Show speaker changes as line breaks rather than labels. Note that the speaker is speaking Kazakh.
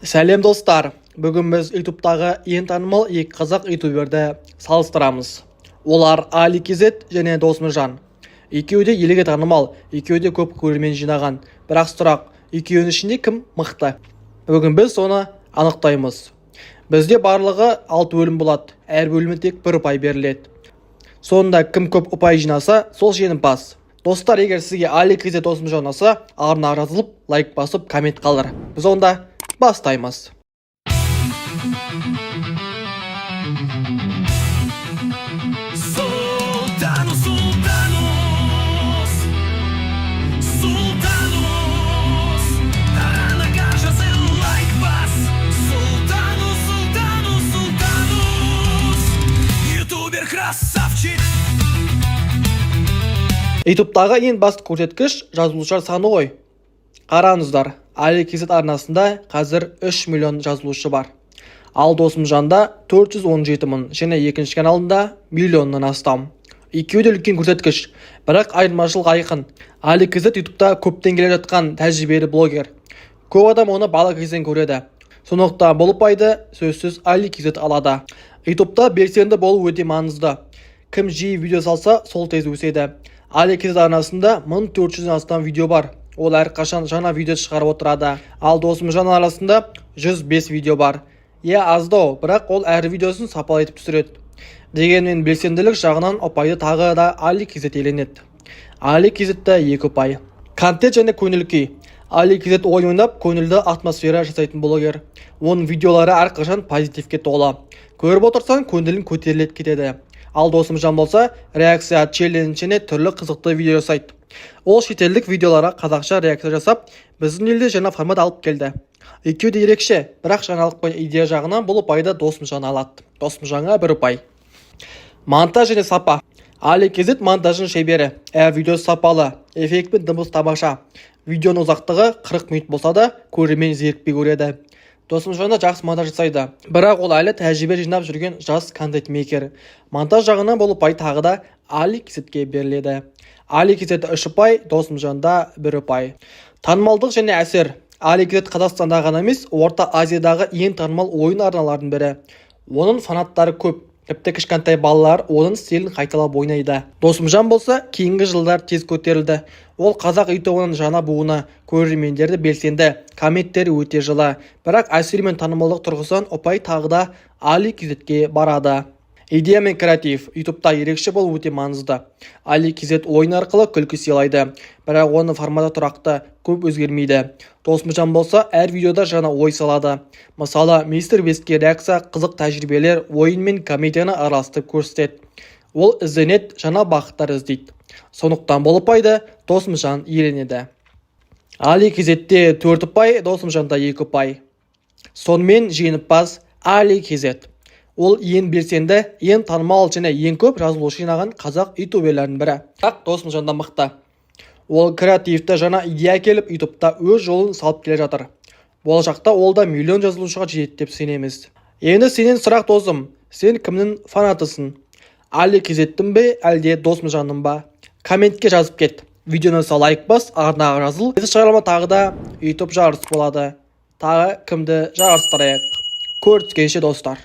Сәлем достар, бүгін біз ютубтағы ең танымал екі қазақ ютуберді салыстырамыз. Олар Али Кезет және Досымжан. Екеуі де елге танымал, екеуі де көп көрермен жинаған. Бірақ сұрақ, екеуінің ішінде кім мықты? Бүгін біз соны анықтаймыз. Бізде барлығы 6 бөлім болады, әр бөлімі тек 1 ұпай беріледі. Сонда кім көп ұпай жинаса, сол жеңімпаз. Достар, егер сізге Али Кезет Досымжан ұнаса, арна жазылып, лайк басып, коммент қалдыр. Біз онда бастаймыз. ютубтағы ең басты көрсеткіш жазылушылар саны ғой. Қараңыздар, Али Кезет арнасында қазір 3 миллион жазылушы бар. Ал Досымжанда 417 мың және екінші каналында миллионнан астам. Екеуі де үлкен көрсеткіш, бірақ айырмашылық айқын. Али Кезет ютубта көптен келе жатқан тәжірибелі блогер. Көп адам оны бала кезден көреді. Сондықтан бұл ұпайды сөзсіз Али Кезет алады. Ютубта белсенді болу өте маңызды. Кім жиі видео салса, сол тез өседі. Али Кезет арнасында 1400 астам видео бар. Ол әрқашан жаңа видео шығарып отырады. Ал Досымжан арасында 105 видео бар. Аздау, бірақ ол әр видеосын сапалы етіп түсіреді. Дегенмен белсенділік жағынан ұпайды тағы да Али Кезет иеленеді. Али Кезетте 2 ұпай. Контент және көңіл күй. Али Кезет ойнап, көңілді атмосфера жасайтын блогер. Оның видеолары әрқашан позитивке толы. Көріп отырсаң, көңілің көтеріледі кетеді. Ал Досымжан болса, реакция челлендж және түрлі қызықты видео жасайды. Ол шетелдік видеоларға қазақша реакция жасап, біздің елде жаңа формат алып келді. Екеуі де ерекше, бірақ жаңалық пен идея жағынан бұл ұпайды Досымжан алады. Досымжанға 1 ұпай. Монтаж және сапа. Али Кезет монтажын шебері. Видео сапалы, эффект пен дыбыс тамаша. Видеоның ұзақтығы 40 минут болса да, көрермен зерікпей көреді. Досымжанда жақсы монтаж жасайды, бірақ ол әлі тәжірибе жинап жүрген жас контент мейкер. Монтаж жағынан бұл ұпай тағы да Али Кезетке беріледі. Али Кезет 3 ұпай, Досымжанда 1 ұпай. Танымалдық және әсер. Али Кезет Қазақстанда ғана емес, Орта Азиядағы ең танымал ойын арналардың бірі. Оның фанаттары көп. Тіпті кішкентай балалар оның стилін қайталап ойнайды. Досымжан болса, кейінгі жылдар тез көтерілді. Ол қазақ ютубының жаңа буыны, көрермендерді белсенді, комменттері өте жылы. Бірақ әсер мен танымалдық тұрғысынан ұпай тағы да Али Кезетке барады. Идея мен креатив. ютубта ерекше болу өте маңызды. Али Кезет ойын арқылы күлкі сыйлайды, бірақ оның форматы тұрақты, көп өзгермейді. Досымжан болса, әр видеода жаңа ой салады. Мысалы, Мистер Бестке реакция, қызық тәжірибелер, ойын мен комедияны араластырып көрсетеді. Ол ізденеді, жаңа бақыттар іздейді. Сондықтан бұл ұпайды Досымжан иеленеді. Али Кезетте 4 ұпай, Досымжанда 2 ұпай. Сонымен жеңімпаз Али Кезет. Ол ең белсенді, ең танымал және ең көп жазылушы жинаған қазақ ютуберлерінің бірі. Бірақ Досымжанда мықты. Ол креативті жаңа идея келіп, ютубта өз жолын салып келе жатыр. Болашақта ол да миллион жазылушыға жетеді деп сенеміз. Енді сенен сұрақ досым, сен кімнің фанатысың? Али Кезеттің бе, әлде Досымжанның ба? Комментке жазып кет. Видеоны лайк бас, арнаға жазыл. Біз шығарылма тағы да ютуб жарыс болады. Тағы кімді жарыстырайық? Көріскенше достар.